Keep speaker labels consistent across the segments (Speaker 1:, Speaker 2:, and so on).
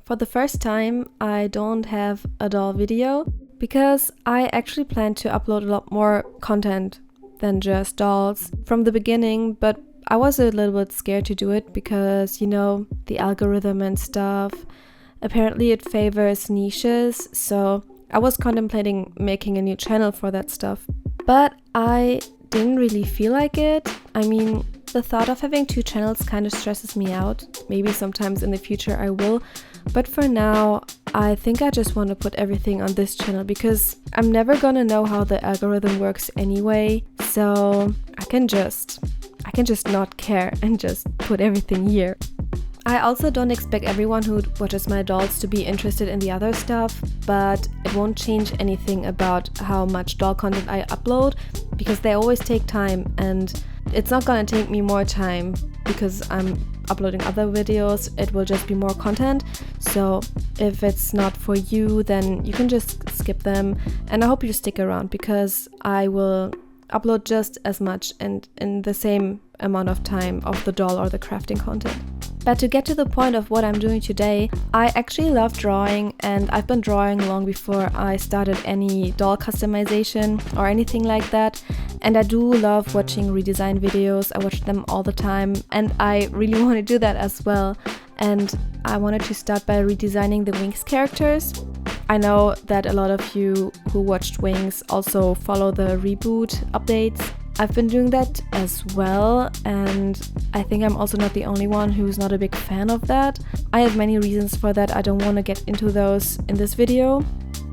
Speaker 1: For the first time, I don't have a doll video because I actually plan to upload a lot more content than just dolls from the beginning, but I was a little bit scared to do it because, you know, the algorithm and stuff. Apparently it favors niches, so I was contemplating making a new channel for that stuff. But I didn't really feel like it. I mean, the thought of having 2 channels kind of stresses me out. Maybe sometimes in the future I will. But for now, I think I just want to put everything on this channel because I'm never gonna know how the algorithm works anyway. So I can just not care and just put everything here. I also don't expect everyone who watches my dolls to be interested in the other stuff, but it won't change anything about how much doll content I upload because they always take time, and it's not gonna take me more time because I'm uploading other videos. It will just be more content. So if it's not for you, then you can just skip them, and I hope you stick around because I will upload just as much and in the same amount of time of the doll or the crafting content. But to get to the point of what I'm doing today, I actually love drawing, and I've been drawing long before I started any doll customization or anything like that. And I do love watching redesign videos. I watch them all the time, and I really want to do that as well. And I wanted to start by redesigning the Winx characters. I know that a lot of you who watched Winx also follow the reboot updates. I've been doing that as well, and I think I'm also not the only one who's not a big fan of that. I have many reasons for that. I don't want to get into those in this video,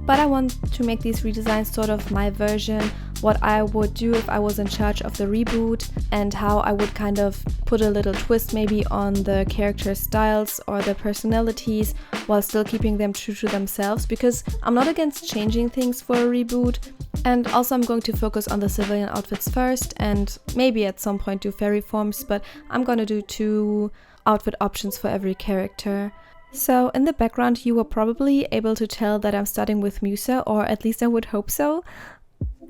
Speaker 1: but I want to make these redesigns sort of my version, what I would do if I was in charge of the reboot, and how I would kind of put a little twist maybe on the character styles or the personalities while still keeping them true to themselves, because I'm not against changing things for a reboot. And also I'm going to focus on the civilian outfits first and maybe at some point do fairy forms, but I'm gonna do 2 outfit options for every character. So in the background you were probably able to tell that I'm starting with Musa, or at least I would hope so.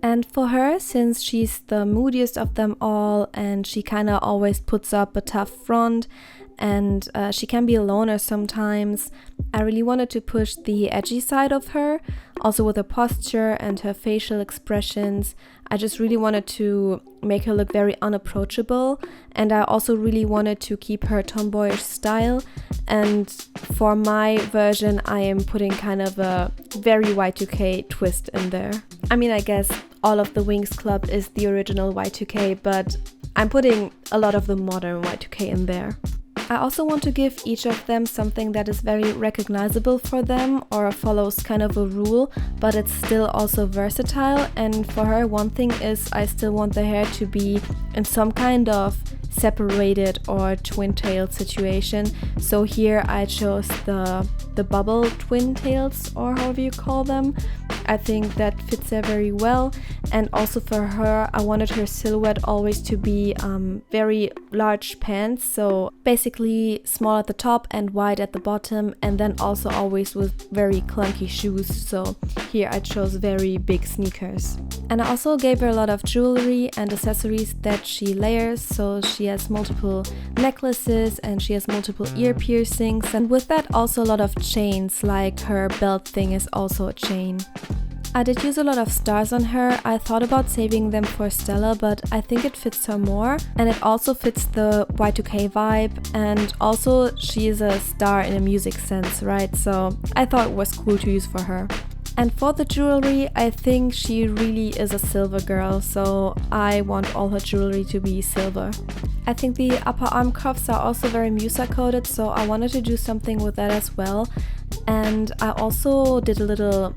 Speaker 1: And for her, since she's the moodiest of them all and she kind of always puts up a tough front and she can be a loner sometimes, I really wanted to push the edgy side of her, also with her posture and her facial expressions. I just really wanted to make her look very unapproachable, and I also really wanted to keep her tomboyish style. And for my version, I am putting kind of a very Y2K twist in there. I mean, I guess all of the Winx Club is the original Y2K, but I'm putting a lot of the modern Y2K in there. I also want to give each of them something that is very recognizable for them or follows kind of a rule, but it's still also versatile. And for her, one thing is I still want the hair to be in some kind of separated or twin tail situation. So here I chose the bubble twin tails, or however you call them. I think that fits her very well. And also for her, I wanted her silhouette always to be very large pants, so basically small at the top and wide at the bottom, and then also always with very clunky shoes. So here I chose very big sneakers. And I also gave her a lot of jewelry and accessories that she layers, so she has multiple necklaces and she has multiple ear piercings, and with that also a lot of chains, like her belt thing is also a chain. I did use a lot of stars on her. I thought about saving them for Stella, but I think it fits her more, and it also fits the Y2K vibe, and also she is a star in a music sense, right? So I thought it was cool to use for her. And for the jewelry, I think she really is a silver girl, so I want all her jewelry to be silver. I think the upper arm cuffs are also very Musa coded, so I wanted to do something with that as well. And I also did a little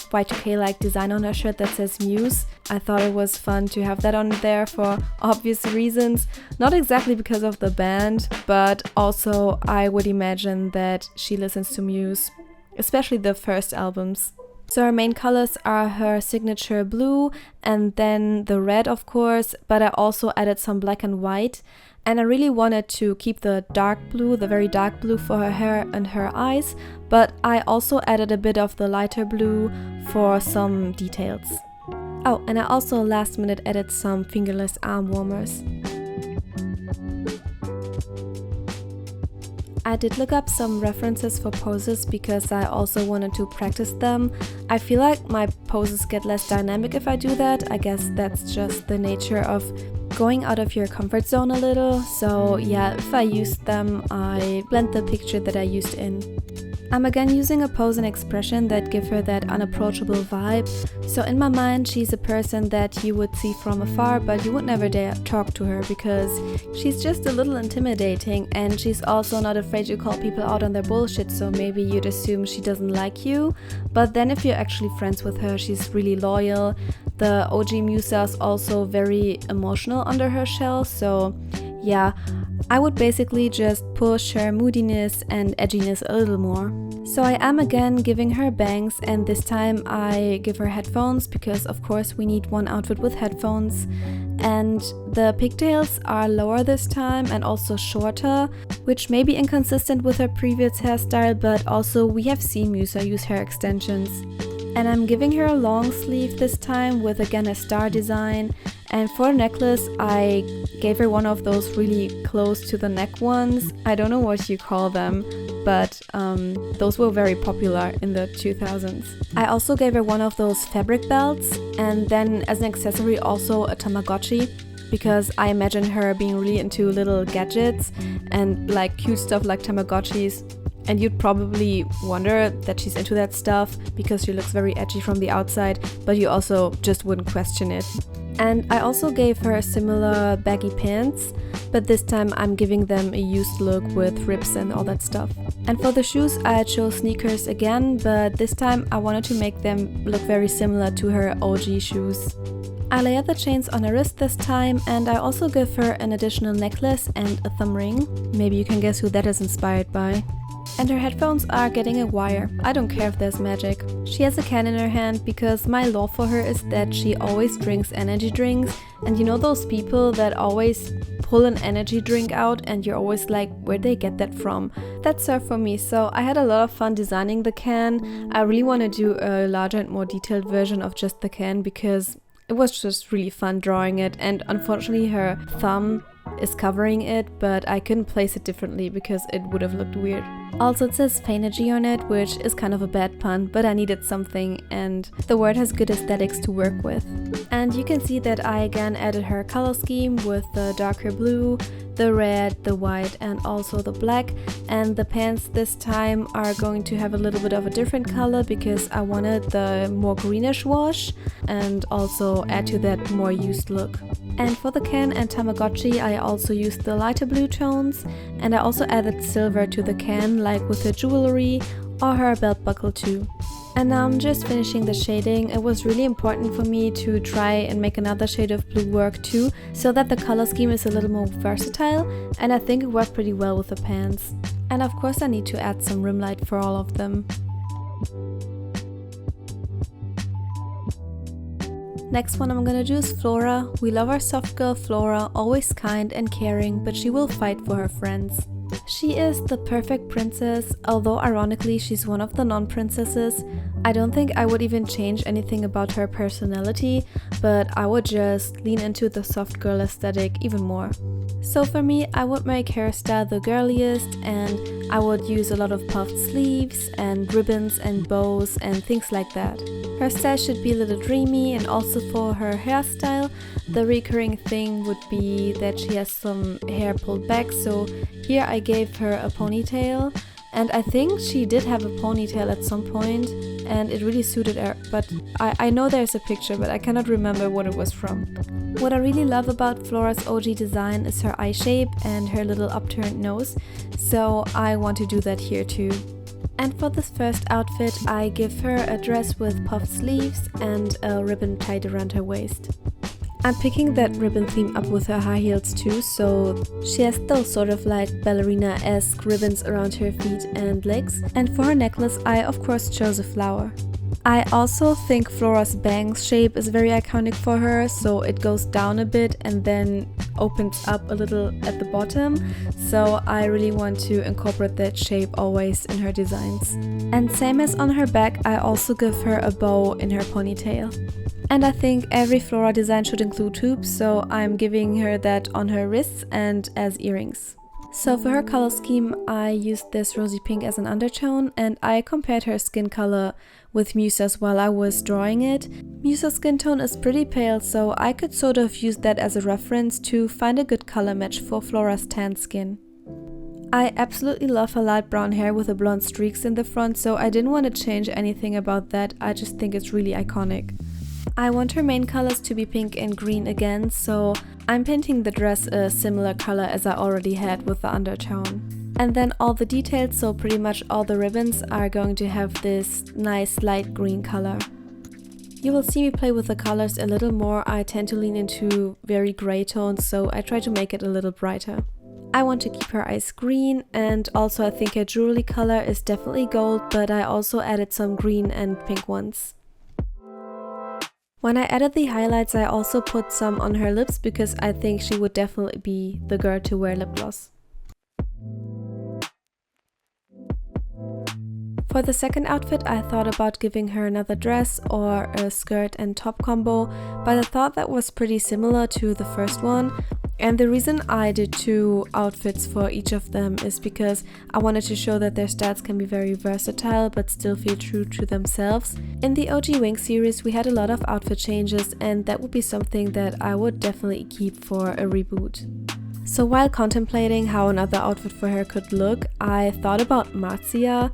Speaker 1: Y2K like design on her shirt that says Muse. I thought it was fun to have that on there for obvious reasons. Not exactly because of the band, but also I would imagine that she listens to Muse, especially the first albums. So her main colors are her signature blue and then the red, of course, but I also added some black and white. And I really wanted to keep the dark blue, the very dark blue for her hair and her eyes, but I also added a bit of the lighter blue for some details. Oh, and I also last minute added some fingerless arm warmers. I I did look up some references for poses because I also wanted to practice them. I feel like my poses get less dynamic if I do that. I guess that's just the nature of going out of your comfort zone a little. So yeah, if I used them, I blend the picture that I used in. I'm again using a pose and expression that give her that unapproachable vibe. So in my mind, she's a person that you would see from afar, but you would never dare talk to her because she's just a little intimidating, and she's also not afraid to call people out on their bullshit, so maybe you'd assume she doesn't like you. But then if you're actually friends with her, she's really loyal. The OG Musa is also very emotional under her shell, so yeah, I would basically just push her moodiness and edginess a little more. So I am again giving her bangs, and this time I give her headphones because of course we need one outfit with headphones. And the pigtails are lower this time and also shorter, which may be inconsistent with her previous hairstyle, but also we have seen Musa use hair extensions. And I'm giving her a long sleeve this time with again a star design. And for a necklace, I gave her one of those really close to the neck ones. I don't know what you call them, but those were very popular in the 2000s. I also gave her one of those fabric belts, and then as an accessory also a Tamagotchi, because I imagine her being really into little gadgets and like cute stuff like Tamagotchis. And you'd probably wonder that she's into that stuff because she looks very edgy from the outside, but you also just wouldn't question it. And I also gave her similar baggy pants, but this time I'm giving them a used look with rips and all that stuff. And for the shoes, I chose sneakers again, but this time I wanted to make them look very similar to her OG shoes. I layered the chains on her wrist this time, and I also give her an additional necklace and a thumb ring. Maybe you can guess who that is inspired by. And her headphones are getting a wire. I don't care if there's magic. She has a can in her hand because my law for her is that she always drinks energy drinks. And you know those people that always pull an energy drink out and you're always like, where'd they get that from? That's her for me. So I had a lot of fun designing the can. I really want to do a larger and more detailed version of just the can because it was just really fun drawing it, and unfortunately her thumb is covering it, but I couldn't place it differently because it would have looked weird. Also, it says Fainergy on it, which is kind of a bad pun, but I needed something and the word has good aesthetics to work with. And you can see that I again added her color scheme with the darker blue, the red, the white and also the black, and the pants this time are going to have a little bit of a different color because I wanted the more greenish wash and also add to that more used look. And for the can and Tamagotchi I also used the lighter blue tones, and I also added silver to the can like with her jewelry or her belt buckle too. And now I'm just finishing the shading. It was really important for me to try and make another shade of blue work too, so that the color scheme is a little more versatile, and I think it worked pretty well with the pants. And of course I need to add some rim light for all of them. Next one I'm gonna do is Flora. We love our soft girl Flora, always kind and caring, but she will fight for her friends. She is the perfect princess, although ironically she's one of the non-princesses. I don't think I would even change anything about her personality, but I would just lean into the soft girl aesthetic even more. So for me, I would make her style the girliest, and I would use a lot of puffed sleeves and ribbons and bows and things like that. Her style should be a little dreamy, and also for her hairstyle, the recurring thing would be that she has some hair pulled back, so here I gave her a ponytail. And I think she did have a ponytail at some point and it really suited her, but I know there's a picture, but I cannot remember what it was from. What I really love about Flora's OG design is her eye shape and her little upturned nose, so I want to do that here too. And for this first outfit I give her a dress with puffed sleeves and a ribbon tied around her waist. I'm picking that ribbon theme up with her high heels too, so she has those sort of like ballerina-esque ribbons around her feet and legs. And for her necklace I of course chose a flower. I also think Flora's bangs shape is very iconic for her, so it goes down a bit and then opens up a little at the bottom, so I really want to incorporate that shape always in her designs. And same as on her back, I also give her a bow in her ponytail. And I think every Flora design should include hoops, so I'm giving her that on her wrists and as earrings. So for her color scheme, I used this rosy pink as an undertone, and I compared her skin color with Musa's while I was drawing it. Musa's skin tone is pretty pale, so I could sort of use that as a reference to find a good color match for Flora's tan skin. I absolutely love her light brown hair with the blonde streaks in the front, so I didn't want to change anything about that. I just think it's really iconic. I want her main colors to be pink and green again, so I'm painting the dress a similar color as I already had with the undertone. And then all the details, so pretty much all the ribbons, are going to have this nice light green color. You will see me play with the colors a little more. I tend to lean into very gray tones, so I try to make it a little brighter. I want to keep her eyes green, and also I think her jewelry color is definitely gold, but I also added some green and pink ones. When I added the highlights, I also put some on her lips because I think she would definitely be the girl to wear lip gloss. For the second outfit, I thought about giving her another dress or a skirt and top combo, but I thought that was pretty similar to the first one. And the reason I did 2 outfits for each of them is because I wanted to show that their styles can be very versatile but still feel true to themselves. In the OG Winx series we had a lot of outfit changes, and that would be something that I would definitely keep for a reboot. So while contemplating how another outfit for her could look, I thought about Marzia,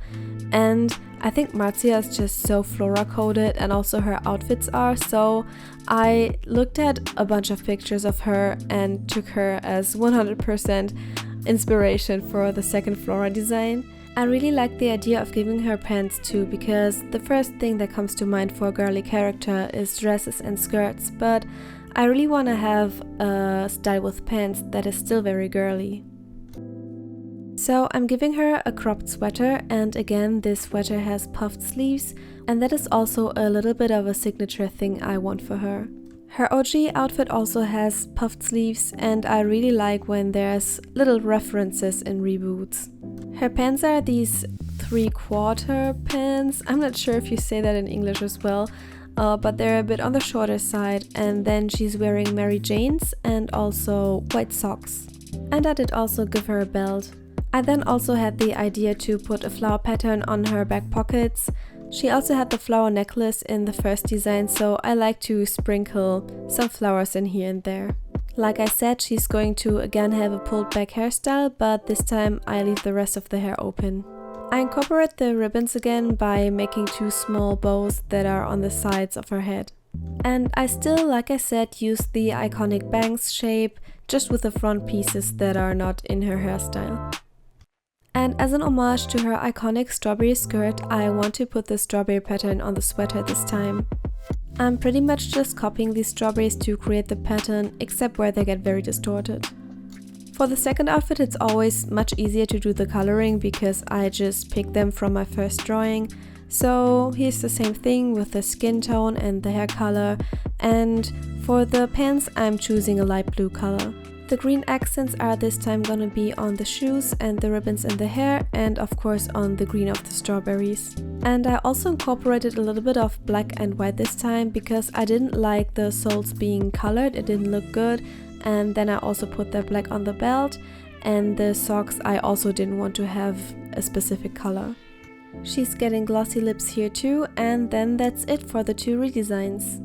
Speaker 1: and I think Marzia is just so Flora coded, and also her outfits are, so I looked at a bunch of pictures of her and took her as 100% inspiration for the second Flora design. I really like the idea of giving her pants too, because the first thing that comes to mind for a girly character is dresses and skirts, but I really want to have a style with pants that is still very girly. So I'm giving her a cropped sweater, and again this sweater has puffed sleeves, and that is also a little bit of a signature thing I want for her. Her OG outfit also has puffed sleeves, and I really like when there's little references in reboots. Her pants are these 3/4 pants. I'm not sure if you say that in English as well, but they're a bit on the shorter side, and then she's wearing Mary Jane's and also white socks. And I did also give her a belt. I then also had the idea to put a flower pattern on her back pockets. She also had the flower necklace in the first design, so I like to sprinkle some flowers in here and there. Like I said, she's going to again have a pulled back hairstyle, but this time I leave the rest of the hair open. I incorporate the ribbons again by making 2 small bows that are on the sides of her head. And I still, like I said, use the iconic bangs shape, just with the front pieces that are not in her hairstyle. And as an homage to her iconic strawberry skirt, I want to put the strawberry pattern on the sweater this time. I'm pretty much just copying these strawberries to create the pattern, except where they get very distorted. For the second outfit, it's always much easier to do the coloring because I just picked them from my first drawing. So here's the same thing with the skin tone and the hair color, and for the pants I'm choosing a light blue color. The green accents are this time gonna be on the shoes and the ribbons in the hair, and of course on the green of the strawberries. And I also incorporated a little bit of black and white this time because I didn't like the soles being colored, it didn't look good. And then I also put the black on the belt, and the socks I also didn't want to have a specific color. She's getting glossy lips here too, and then that's it for the 2 redesigns.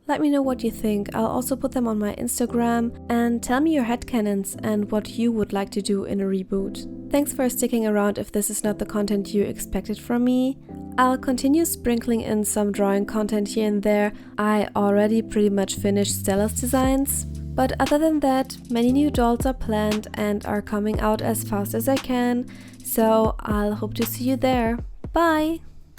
Speaker 1: Let me know what you think. I'll also put them on my Instagram, and tell me your headcanons and what you would like to do in a reboot. Thanks for sticking around if this is not the content you expected from me. I'll continue sprinkling in some drawing content here and there. I already pretty much finished Stella's designs, but other than that, many new dolls are planned and are coming out as fast as I can, so I'll hope to see you there. Bye!